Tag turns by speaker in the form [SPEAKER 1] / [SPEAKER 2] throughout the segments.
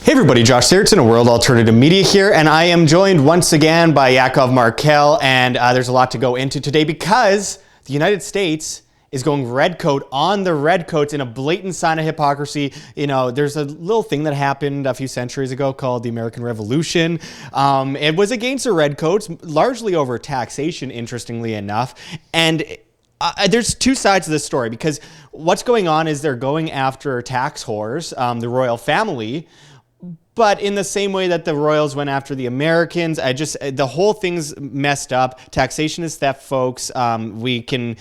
[SPEAKER 1] Hey everybody, Josh Sigurdson of World Alternative Media here, and I am joined once again by Yaakov Markel, and there's a lot to go into today because the United States is going redcoat on the redcoats in a blatant sign of hypocrisy. You know, there's a little thing that happened a few centuries ago called the American Revolution. It was against the redcoats, largely over taxation, interestingly enough, and there's two sides to this story because what's going on is they're going after tax whores, the royal family, but in the same way that the royals went after the Americans. The whole thing's messed up. Taxation is theft, folks. We can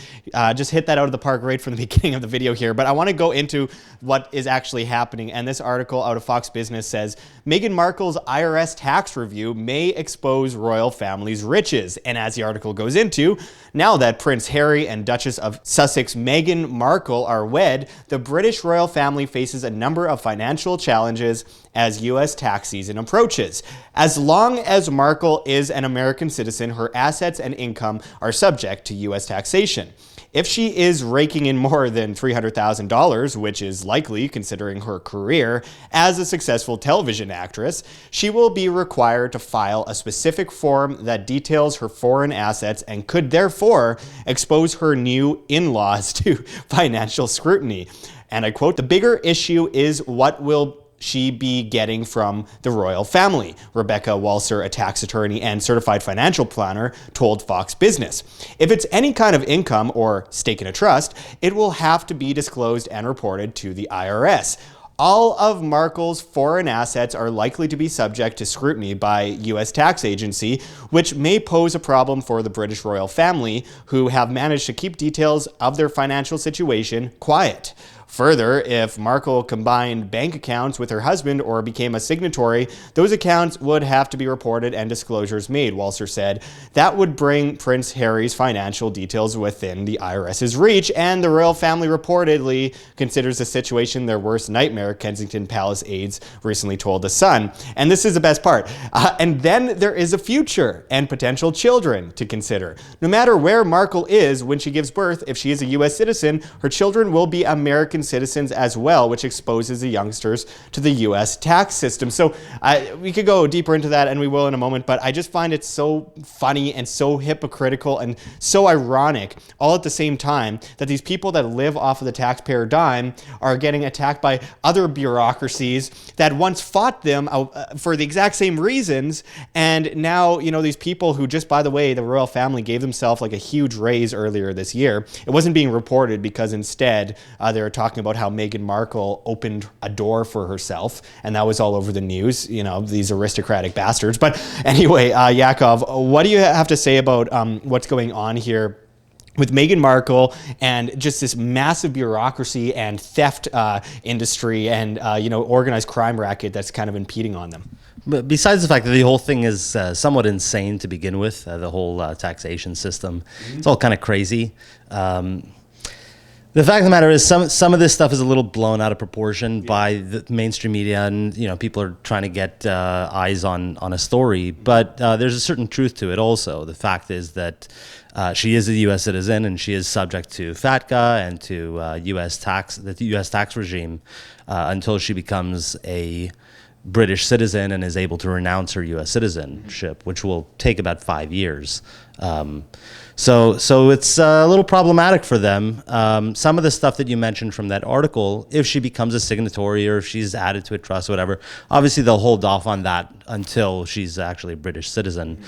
[SPEAKER 1] just hit that out of the park right from the beginning of the video here. But I want to go into what is actually happening. And this article out of Fox Business says, Meghan Markle's IRS tax review may expose royal family's riches. And as the article goes into, now that Prince Harry and Duchess of Sussex Meghan Markle are wed, the British royal family faces a number of financial challenges as U.S. tax season approaches. As long as Markle is an American citizen, her assets and income are subject to U.S. taxation. If she is raking in more than $300,000, which is likely considering her career as a successful television actress, she will be required to file a specific form that details her foreign assets and could therefore expose her new in-laws to financial scrutiny. And I quote, "The bigger issue is what will she be getting from the royal family," Rebecca Walser, a tax attorney and certified financial planner, told Fox Business. "If it's any kind of income or stake in a trust, it will have to be disclosed and reported to the IRS. All of Markle's foreign assets are likely to be subject to scrutiny by U.S. tax agency, which may pose a problem for the British royal family, who have managed to keep details of their financial situation quiet. Further, if Markle combined bank accounts with her husband or became a signatory, those accounts would have to be reported and disclosures made," Walser said. "That would bring Prince Harry's financial details within the IRS's reach, and the royal family reportedly considers the situation their worst nightmare," Kensington Palace aides recently told The Sun. And this is the best part. And then there is a future and potential children to consider. No matter where Markle is when she gives birth, if she is a U.S. citizen, her children will be American citizens as well, which exposes the youngsters to the U.S. tax system. So we could go deeper into that, and we will in a moment, but I just find it so funny and so hypocritical and so ironic all at the same time that these people that live off of the taxpayer dime are getting attacked by other bureaucracies that once fought them for the exact same reasons, and now, you know, these people who just, by the way, the royal family gave themselves like a huge raise earlier this year. It wasn't being reported because instead they were talking about how Meghan Markle opened a door for herself, and that was all over the news, you know, these aristocratic bastards. But anyway, Yaakov, what do you have to say about what's going on here with Meghan Markle and just this massive bureaucracy and theft industry and, you know, organized crime racket that's kind of impeding on them?
[SPEAKER 2] But besides the fact that the whole thing is somewhat insane to begin with, the whole taxation system, it's all kind of crazy. The fact of the matter is some of this stuff is a little blown out of proportion by the mainstream media, and, you know, people are trying to get eyes on a story, but there's a certain truth to it also. The fact is that she is a U.S. citizen, and she is subject to FATCA and to the U.S. tax regime until she becomes a British citizen and is able to renounce her U.S. citizenship, which will take about 5 years. So it's a little problematic for them. Some of the stuff that you mentioned from that article, if she becomes a signatory or if she's added to a trust or whatever, obviously they'll hold off on that until she's actually a British citizen.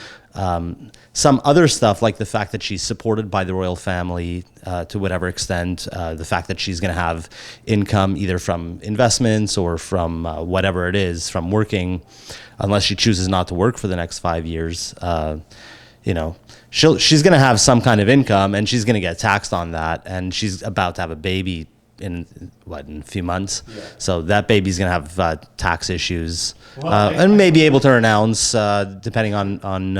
[SPEAKER 2] Some other stuff, like the fact that she's supported by the royal family to whatever extent, the fact that she's going to have income either from investments or from whatever it is, from working, unless she chooses not to work for the next 5 years, you know, she's going to have some kind of income, and she's going to get taxed on that, and she's about to have a baby in a few months. Yeah. So that baby's going to have tax issues, and may be able to renounce depending on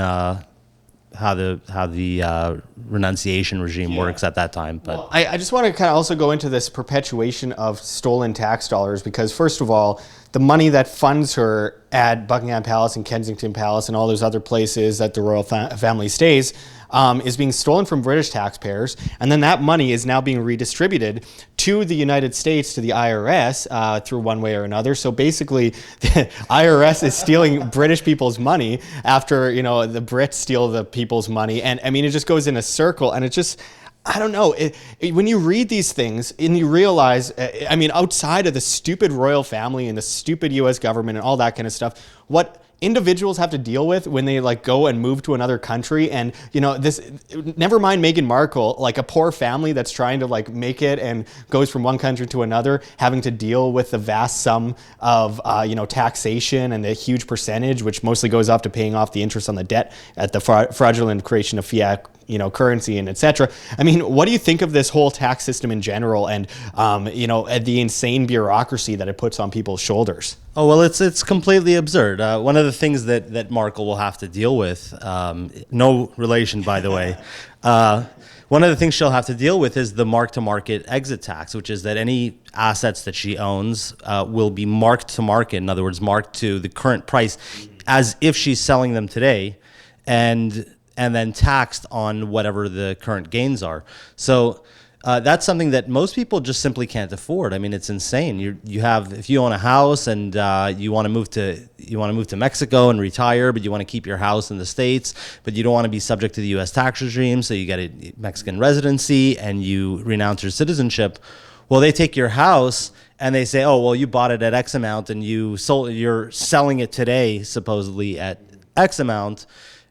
[SPEAKER 2] how the renunciation regime works at that time. But
[SPEAKER 1] I just want to kind of also go into this perpetuation of stolen tax dollars, because first of all, the money that funds her at Buckingham Palace and Kensington Palace and all those other places that the royal family stays is being stolen from British taxpayers, and then that money is now being redistributed to the United States, to the IRS, through one way or another. So basically, the IRS is stealing British people's money after, the Brits steal the people's money. And I mean, it just goes in a circle, and it just, I don't know. When you read these things and you realize, outside of the stupid royal family and the stupid U.S. government and all that kind of stuff, what individuals have to deal with when they go and move to another country, and this, never mind Meghan Markle, a poor family that's trying to make it and goes from one country to another, having to deal with the vast sum of taxation and the huge percentage, which mostly goes off to paying off the interest on the debt at the fraudulent creation of fiat currency and etc. I mean, what do you think of this whole tax system in general, and the insane bureaucracy that it puts on people's shoulders?
[SPEAKER 2] Oh, well, it's completely absurd. One of the things that Markle will have to deal with, no relation, by the way, one of the things she'll have to deal with is the mark-to-market exit tax, which is that any assets that she owns will be marked to market, in other words, marked to the current price as if she's selling them today, and then taxed on whatever the current gains are. So that's something that most people just simply can't afford. I mean, it's insane. If you own a house and you want to move to Mexico and retire, but you want to keep your house in the States, but you don't want to be subject to the U.S. tax regime, so you get a Mexican residency and you renounce your citizenship. Well, they take your house and they say, oh, well, you bought it at X amount and you're selling it today supposedly at X amount.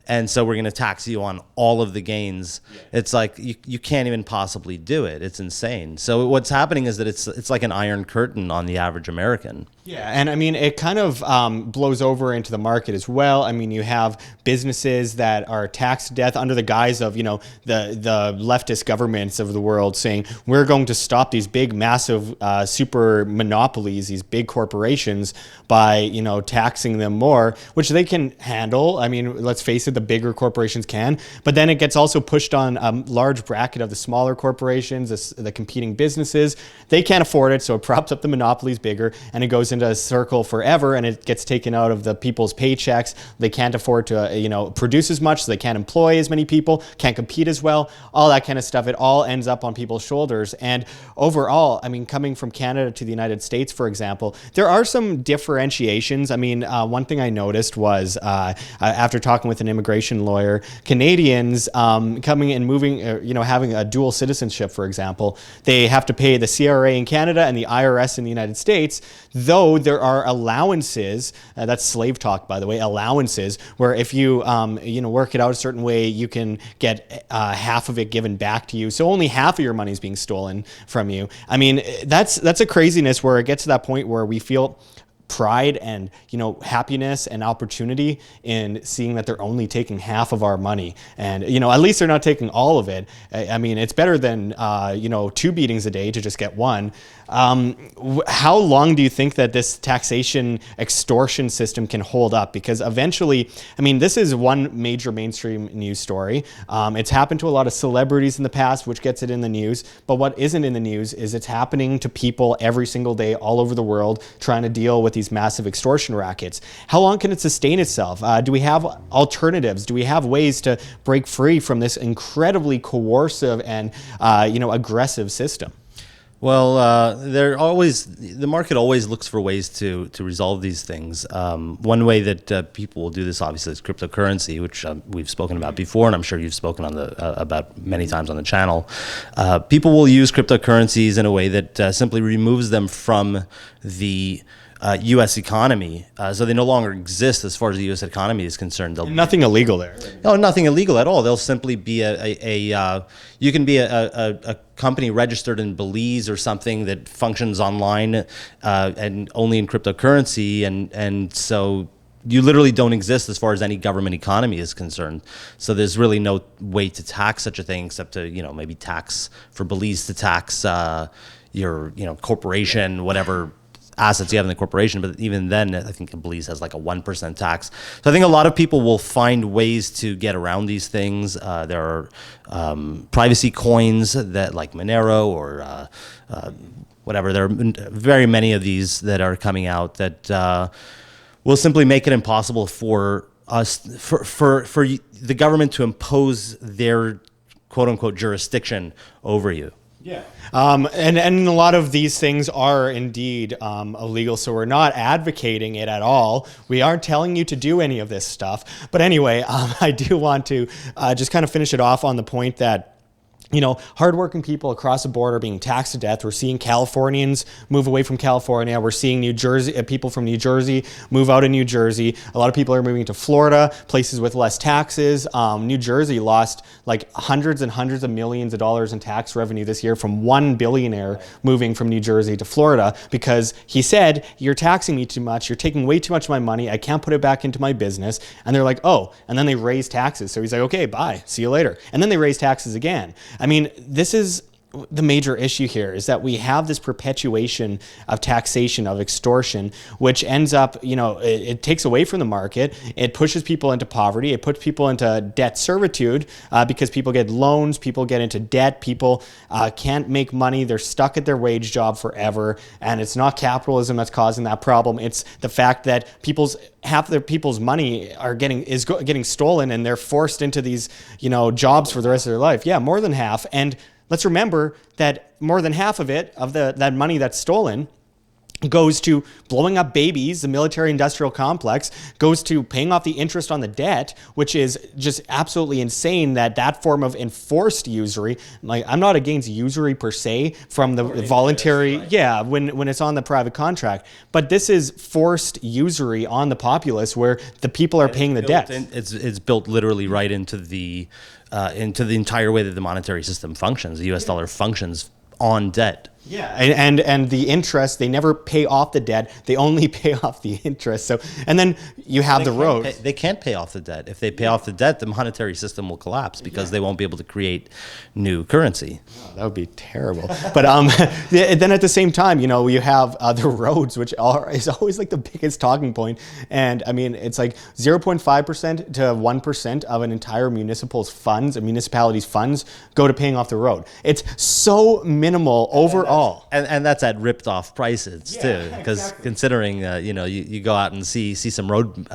[SPEAKER 2] And so we're going to tax you on all of the gains. Yeah. It's like you can't even possibly do it. It's insane. So what's happening is that it's like an iron curtain on the average American.
[SPEAKER 1] Yeah, and I mean, it kind of blows over into the market as well. I mean, you have businesses that are taxed to death under the guise of, the leftist governments of the world saying, we're going to stop these big, massive super monopolies, these big corporations, by, taxing them more, which they can handle. I mean, let's face it, the bigger corporations can. But then it gets also pushed on a large bracket of the smaller corporations, the competing businesses. They can't afford it, so it props up the monopolies bigger, and it goes into a circle forever, and it gets taken out of the people's paychecks. They can't afford to produce as much, so they can't employ as many people, can't compete as well, all that kind of stuff. It all ends up on people's shoulders. And overall, I mean, coming from Canada to the United States, for example, there are some differentiations. I mean, one thing I noticed was after talking with an immigration lawyer, Canadians coming and moving, having a dual citizenship, for example, they have to pay the CRA in Canada and the IRS in the United States, though there are allowances, that's slave talk, by the way, allowances, where if you, work it out a certain way, you can get half of it given back to you. So only half of your money is being stolen from you. I mean, that's a craziness where it gets to that point where we feel pride and happiness and opportunity in seeing that they're only taking half of our money, and at least they're not taking all of it. I mean, it's better than 2 beatings a day to just get one. How long do you think that this taxation extortion system can hold up? Because eventually, I mean, this is one major mainstream news story. It's happened to a lot of celebrities in the past, which gets it in the news. But what isn't in the news is it's happening to people every single day all over the world trying to deal with these massive extortion rackets. How long can it sustain itself? Do we have alternatives? Do we have ways to break free from this incredibly coercive and aggressive system?
[SPEAKER 2] Well, the market always looks for ways to resolve these things. One way that people will do this, obviously, is cryptocurrency, which we've spoken about before, and I'm sure you've spoken on about many times on the channel. People will use cryptocurrencies in a way that simply removes them from the U.S. economy, so they no longer exist as far as the U.S. economy is concerned.
[SPEAKER 1] Nothing illegal there.
[SPEAKER 2] No, nothing illegal at all. They'll simply be you can be a company registered in Belize or something that functions online and only in cryptocurrency, and so you literally don't exist as far as any government economy is concerned. So there's really no way to tax such a thing except to maybe tax for Belize to tax your corporation, whatever assets you have in the corporation, but even then, I think Belize has like a 1% tax. So I think a lot of people will find ways to get around these things. There are privacy coins that, like Monero or whatever. There are very many of these that are coming out that will simply make it impossible for us, for the government to impose their quote unquote jurisdiction over you.
[SPEAKER 1] Yeah. And a lot of these things are indeed illegal, so we're not advocating it at all. We aren't telling you to do any of this stuff. But anyway, I do want to just kind of finish it off on the point that, you know, hardworking people across the board are being taxed to death. We're seeing Californians move away from California. We're seeing New Jersey, people from New Jersey move out of New Jersey. A lot of people are moving to Florida, places with less taxes. New Jersey lost like hundreds and hundreds of millions of dollars in tax revenue this year from one billionaire moving from New Jersey to Florida because he said, "You're taxing me too much. You're taking way too much of my money. I can't put it back into my business." And they're like, "Oh," and then they raise taxes. So he's like, "Okay, bye. See you later." And then they raise taxes again. I mean, this is the major issue here, is that we have this perpetuation of taxation, of extortion, which ends up, you know, it takes away from the market. It pushes people into poverty. It puts people into debt servitude because people get loans, people get into debt, people can't make money. They're stuck at their wage job forever. And it's not capitalism that's causing that problem. It's the fact that half of their people's money are getting stolen, and they're forced into these, you know, jobs for the rest of their life. Yeah, more than half. And let's remember that more than half of it, of that money that's stolen, goes to blowing up babies. The military-industrial complex goes to paying off the interest on the debt, which is just absolutely insane. That form of enforced usury, like, I'm not against usury per se from the voluntary, right? Yeah, when it's on the private contract, but this is forced usury on the populace where the people are paying the debt.
[SPEAKER 2] It's built literally right into the entire way that the monetary system functions. The U.S. dollar functions on debt.
[SPEAKER 1] Yeah, and the interest, they never pay off the debt. They only pay off the interest. So, and then you have the road.
[SPEAKER 2] They can't pay off the debt. If they pay off the debt, the monetary system will collapse because they won't be able to create new currency.
[SPEAKER 1] Oh, that would be terrible. But then at the same time, you know, you have the roads, which is always like the biggest talking point. And I mean, it's like 0.5% to 1% of an entire municipality's funds go to paying off the road. It's so minimal overall.
[SPEAKER 2] And that's at ripped off prices too, because considering you know, you go out and see some road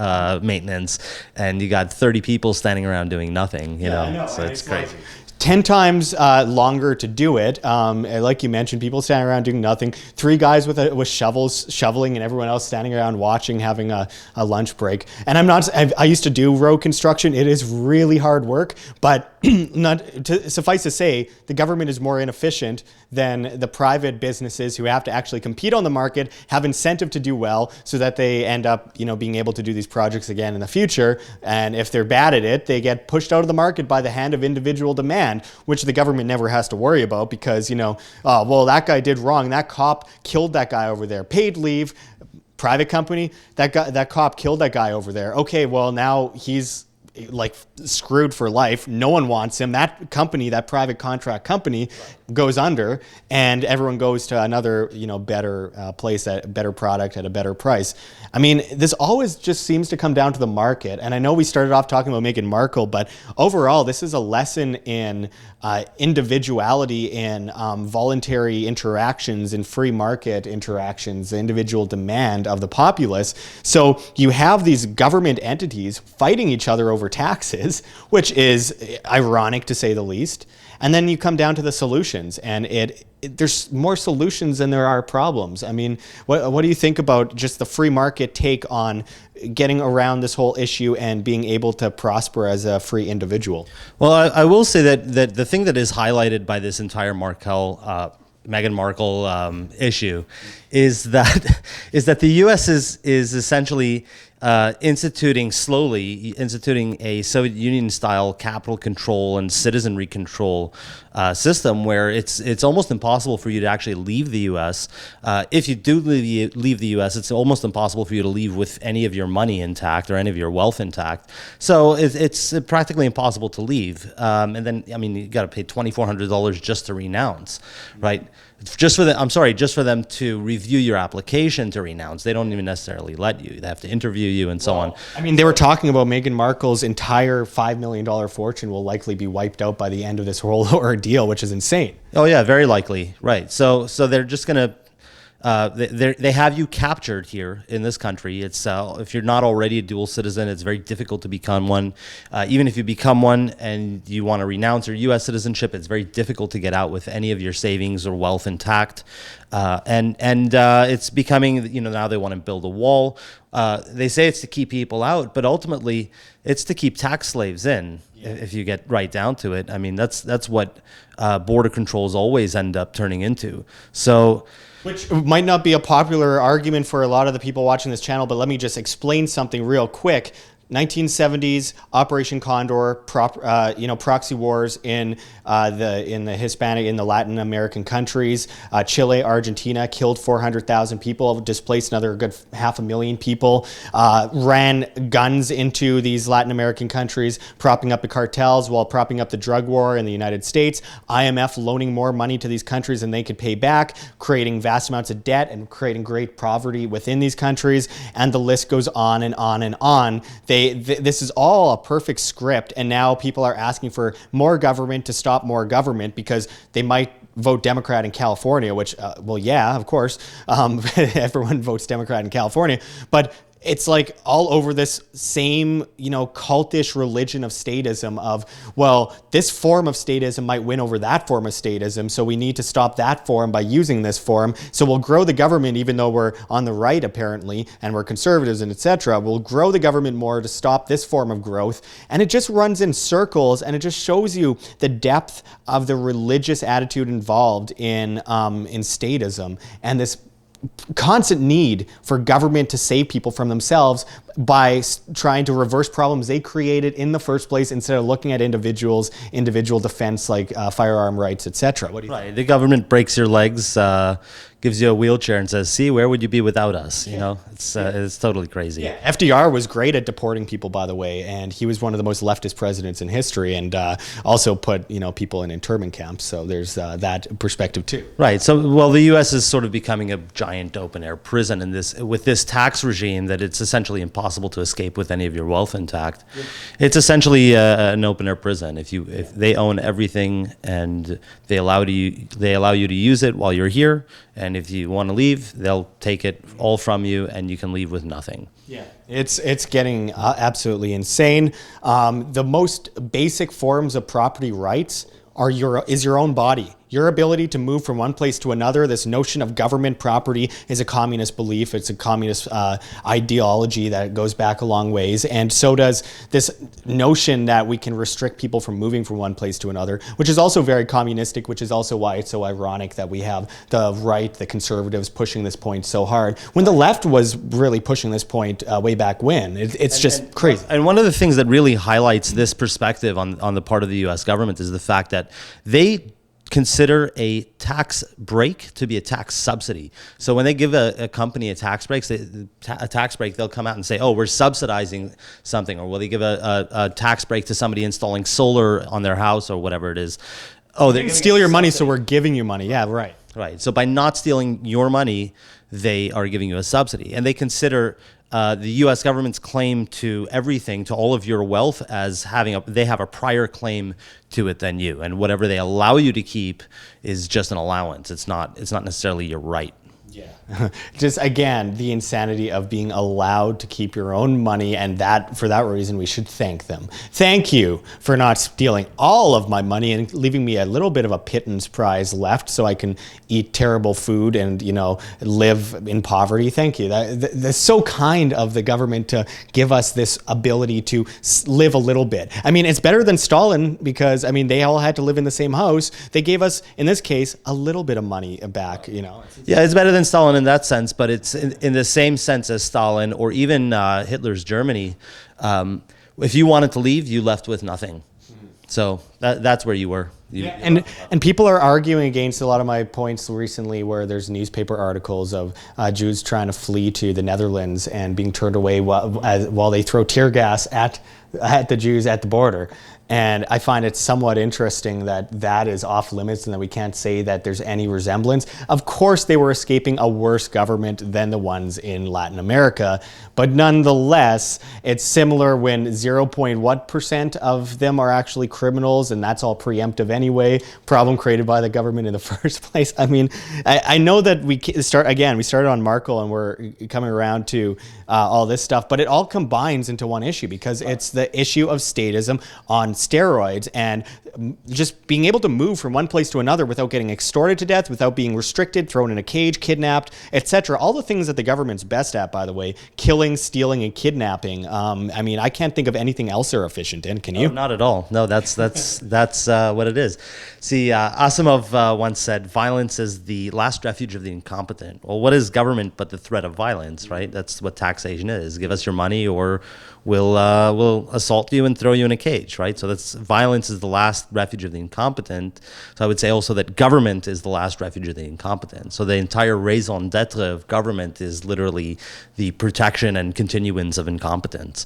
[SPEAKER 2] maintenance, and you got 30 people standing around doing nothing. You know, so it's crazy.
[SPEAKER 1] 10 times longer to do it. Like you mentioned, people standing around doing nothing. 3 guys with shovels shoveling, and everyone else standing around watching, having a lunch break. And I used to do road construction. It is really hard work, but suffice to say, the government is more inefficient than the private businesses who have to actually compete on the market, have incentive to do well, so that they end up, you know, being able to do these projects again in the future. And if they're bad at it, they get pushed out of the market by the hand of individual demand, which the government never has to worry about because, you know, oh, well, that guy did wrong. That cop killed that guy over there. Paid leave, private company, that cop killed that guy over there. Okay, well, now he's like screwed for life. No one wants him. That company, that private contract company, goes under, and everyone goes to another, you know, better place, at a better product at a better price. I mean, this always just seems to come down to the market. And I know we started off talking about Meghan Markle, but overall, this is a lesson in individuality, in voluntary interactions, in free market interactions, the individual demand of the populace. So you have these government entities fighting each other over taxes, which is ironic to say the least. And then you come down to the solutions, and there's more solutions than there are problems. I mean, what do you think about just the free market take on getting around this whole issue and being able to prosper as a free individual?
[SPEAKER 2] Well, I will say that the thing that is highlighted by this entire Meghan Markle issue is that the U.S. is essentially instituting a Soviet Union style capital control and citizenry control system where it's almost impossible for you to actually leave the U.S. If you do leave the U.S., it's almost impossible for you to leave with any of your money intact or any of your wealth intact. So it's practically impossible to leave. And then, I mean, you got to pay $2,400 just to renounce, right? just for them to review your application to renounce. They don't even necessarily let you. They have to interview you and so on.
[SPEAKER 1] I mean, they were talking about Meghan Markle's entire $5 million fortune will likely be wiped out by the end of this whole ordeal, which is insane.
[SPEAKER 2] Oh yeah, very likely. Right. So they're just going to they have you captured here in this country. It's if you're not already a dual citizen, it's very difficult to become one. Even if you become one and you want to renounce your U.S. citizenship, it's very difficult to get out with any of your savings or wealth intact. And it's becoming, now they want to build a wall. They say it's to keep people out, but ultimately it's to keep tax slaves in. Yeah. If you get right down to it. I mean, that's what border controls always end up turning into. So.
[SPEAKER 1] Which might not be a popular argument for a lot of the people watching this channel, but let me just explain something real quick. 1970s Operation Condor, proxy wars in the Hispanic, in the Latin American countries. Chile, Argentina killed 400,000 people, displaced another good 500,000 people. Ran guns into these Latin American countries, propping up the cartels while propping up the drug war in the United States. IMF loaning more money to these countries than they could pay back, creating vast amounts of debt and creating great poverty within these countries. And the list goes on and on and on. This is all a perfect script, and now people are asking for more government to stop more government because they might vote Democrat in California, which, well, yeah, of course, everyone votes Democrat in California, but it's like all over this same, cultish religion of statism of, well, this form of statism might win over that form of statism, so we need to stop that form by using this form. So we'll grow the government, even though we're on the right, apparently, and we're conservatives and etc. We'll grow the government more to stop this form of growth. And it just runs in circles, and it just shows you the depth of the religious attitude involved in statism and this constant need for government to save people from themselves by trying to reverse problems they created in the first place instead of looking at individual defense like firearm rights, etc. What do you think?
[SPEAKER 2] Right. The government breaks your legs, gives you a wheelchair and says, see, where would you be without us? It's totally crazy.
[SPEAKER 1] Yeah. FDR was great at deporting people, by the way, and he was one of the most leftist presidents in history, and also put people in internment camps. So there's that perspective too.
[SPEAKER 2] Right. So, well, the U.S. is sort of becoming a giant open-air prison with this tax regime that it's essentially impossible to escape with any of your wealth intact. Yeah. It's essentially an open-air prison. If they own everything and they allow you to use it while you're here, and if you want to leave, they'll take it all from you, and you can leave with nothing.
[SPEAKER 1] Yeah, it's getting absolutely insane. The most basic forms of property rights is your own body. Your ability to move from one place to another. This notion of government property is a communist belief. It's a communist ideology that goes back a long ways. And so does this notion that we can restrict people from moving from one place to another, which is also very communistic, which is also why it's so ironic that we have the right, the conservatives pushing this point so hard, when the left was really pushing this point way back when. It's just crazy.
[SPEAKER 2] And one of the things that really highlights this perspective on the part of the U.S. government is the fact that they consider a tax break to be a tax subsidy. So when they give a company a tax break, they'll come out and say, oh, we're subsidizing something. Or will they give a tax break to somebody installing solar on their house or whatever it is? Oh,
[SPEAKER 1] they steal your money, so we're giving you money. Yeah, right.
[SPEAKER 2] Right. So by not stealing your money, they are giving you a subsidy. And they consider the U.S. government's claim to everything, to all of your wealth, as they have a prior claim to it than you, and whatever they allow you to keep is just an allowance. It's not necessarily your right.
[SPEAKER 1] Yeah. Just again, the insanity of being allowed to keep your own money, and for that reason we should thank them. Thank you for not stealing all of my money and leaving me a little bit of a pittance prize left so I can eat terrible food and live in poverty. Thank you. That's so kind of the government to give us this ability to live a little bit. I mean, it's better than Stalin because they all had to live in the same house. They gave us, in this case, a little bit of money back.
[SPEAKER 2] Yeah, it's better than Stalin in that sense, but it's in the same sense as Stalin or even Hitler's Germany. If you wanted to leave, you left with nothing. So that's where you were.
[SPEAKER 1] And people are arguing against a lot of my points recently, where there's newspaper articles of Jews trying to flee to the Netherlands and being turned away while they throw tear gas at the Jews at the border. And I find it somewhat interesting that that is off limits and that we can't say that there's any resemblance. Of course, they were escaping a worse government than the ones in Latin America, but nonetheless, it's similar when 0.1% of them are actually criminals, and that's all preemptive anyway, problem created by the government in the first place. I mean, I know that we started on Markle and we're coming around to all this stuff, but it all combines into one issue because it's the issue of statism on steroids and just being able to move from one place to another without getting extorted to death, without being restricted, thrown in a cage, kidnapped, etc. All the things that the government's best at, by the way, killing, stealing, and kidnapping. I mean, I can't think of anything else they're efficient in. Can you?
[SPEAKER 2] No, not at all. No, that's what it is. See, Asimov once said, "Violence is the last refuge of the incompetent." Well, what is government but the threat of violence, right? That's what taxation is. Give us your money, or we'll assault you and throw you in a cage, right? So that's violence is the last refuge of the incompetent. So I would say also that government is the last refuge of the incompetent. So the entire raison d'etre of government is literally the protection and continuance of incompetence.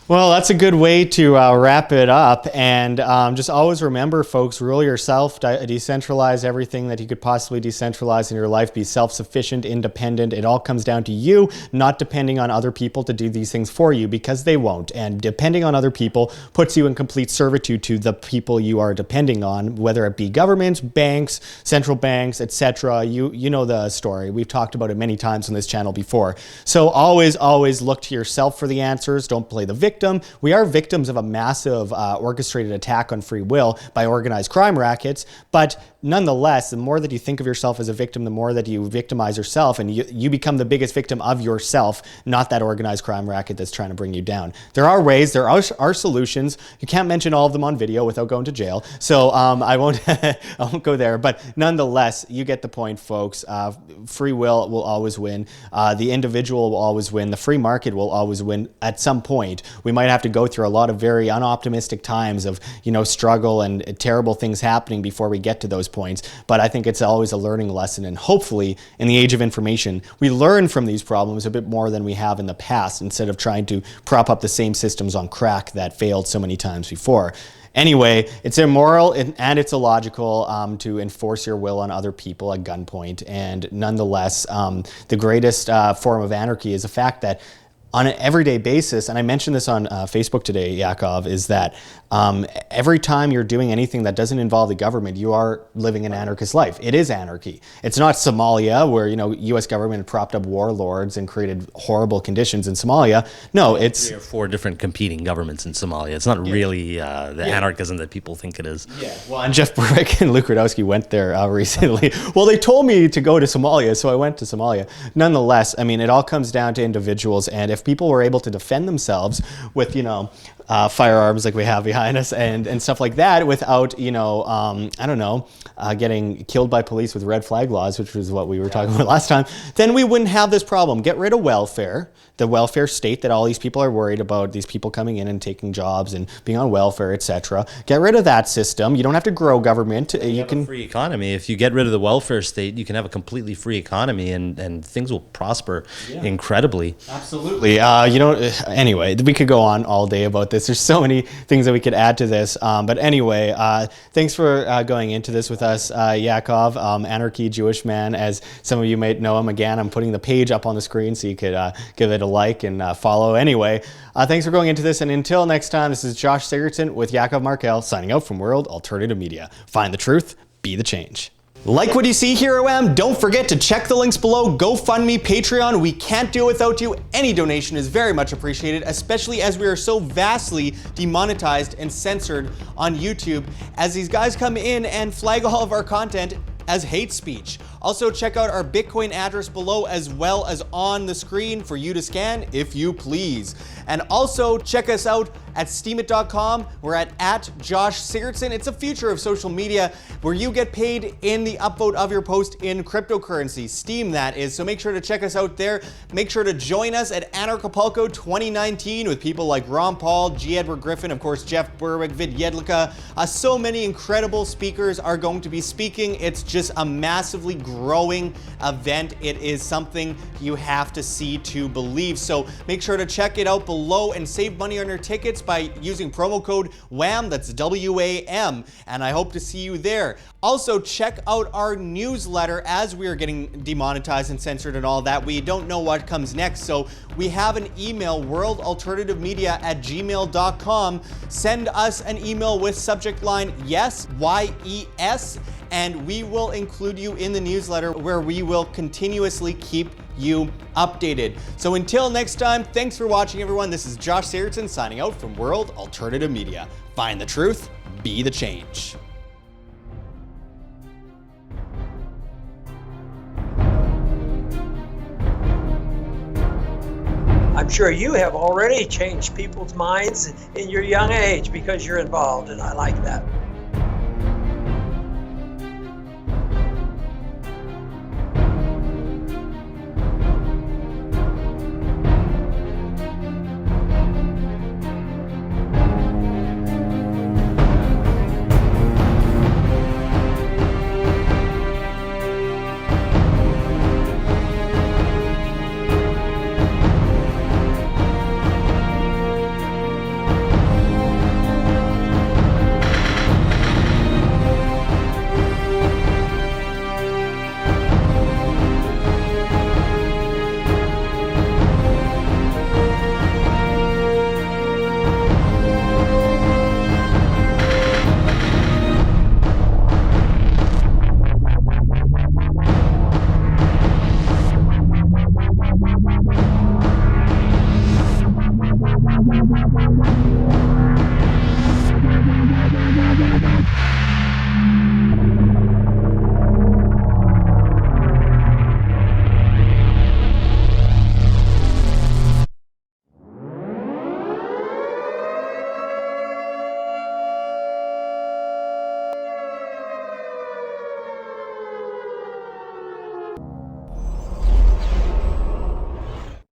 [SPEAKER 1] Well, that's a good way to wrap it up. And just always remember, folks, rule yourself, decentralize everything that you could possibly decentralize in your life, be self-sufficient, independent. It all comes down to you, not depending on other people to do these things for you, because they won't. And depending on other people puts you in complete servitude to the people you are depending on, whether it be governments, banks, central banks, etc. You know the story. We've talked about it many times on this channel before. So always look to yourself for the answers. Don't play the victim. We are victims of a massive orchestrated attack on free will by organized crime rackets, but nonetheless, the more that you think of yourself as a victim, the more that you victimize yourself, and you become the biggest victim of yourself, not that organized crime racket that's trying to bring you down. There are ways, there are solutions. You can't mention all of them on video without going to jail, so I won't go there, but nonetheless, you get the point, folks. Free will always win. The individual will always win. The free market will always win at some point. We might have to go through a lot of very unoptimistic times of, struggle and terrible things happening before we get to those points. But I think it's always a learning lesson. And hopefully, in the age of information, we learn from these problems a bit more than we have in the past, instead of trying to prop up the same systems on crack that failed so many times before. Anyway, it's immoral and it's illogical to enforce your will on other people at gunpoint. And nonetheless, the greatest form of anarchy is the fact that on an everyday basis, and I mentioned this on Facebook today, Yaakov, is that every time you're doing anything that doesn't involve the government, you are living an anarchist life. It is anarchy. It's not Somalia, where U.S. government propped up warlords and created horrible conditions in Somalia. No, it's
[SPEAKER 2] 3 or 4 different competing governments in Somalia. It's not really the anarchism that people think it is.
[SPEAKER 1] Yeah. Well, and Jeff Burrick and Luke Rudowski went there recently. Well, they told me to go to Somalia, so I went to Somalia. Nonetheless, I mean, it all comes down to individuals, and if people were able to defend themselves with, firearms like we have behind us and stuff like that without, getting killed by police with red flag laws, which was what we were talking about last time, then we wouldn't have this problem. Get rid of welfare, the welfare state that all these people are worried about, these people coming in and taking jobs and being on welfare, etc. Get rid of that system. You don't have to grow government. You can have
[SPEAKER 2] a free economy. If you get rid of the welfare state, you can have a completely free economy and things will prosper incredibly.
[SPEAKER 1] Absolutely. Anyway, we could go on all day about this. There's so many things that we could add to this. But anyway, thanks for going into this with us, Yaakov, Anarchy Jewish Man, as some of you might know him. Again, I'm putting the page up on the screen so you could give it a like and follow. Anyway, thanks for going into this. And until next time, this is Josh Sigurdson with Yaakov Markel signing out from World Alternative Media. Find the truth, be the change. Like what you see here, OM? Don't forget to check the links below. GoFundMe, Patreon. We can't do it without you. Any donation is very much appreciated, especially as we are so vastly demonetized and censored on YouTube, as these guys come in and flag all of our content as hate speech. Also, check out our Bitcoin address below as well as on the screen for you to scan if you please. And also check us out at steemit.com. We're at Josh Sigurdson. It's a future of social media where you get paid in the upvote of your post in cryptocurrency. Steem, that is. So make sure to check us out there. Make sure to join us at Anarchapulco 2019 with people like Ron Paul, G. Edward Griffin, of course, Jeff Berwick, Vid Jedlicka. So many incredible speakers are going to be speaking. It's just a massively growing event. It is something you have to see to believe. So make sure to check it out below and save money on your tickets by using promo code WAM, that's WAM, and I hope to see you there. Also, check out our newsletter as we are getting demonetized and censored and all that. We don't know what comes next, so we have an email, worldalternativemedia@gmail.com. Send us an email with subject line YES, YES, and we will include you in the newsletter where we will continuously keep you updated. So until next time, thanks for watching, everyone. This is Josh Sigurdson signing out from World Alternative Media. Find the truth, be the change.
[SPEAKER 3] I'm sure you have already changed people's minds in your young age because you're involved, and I like that.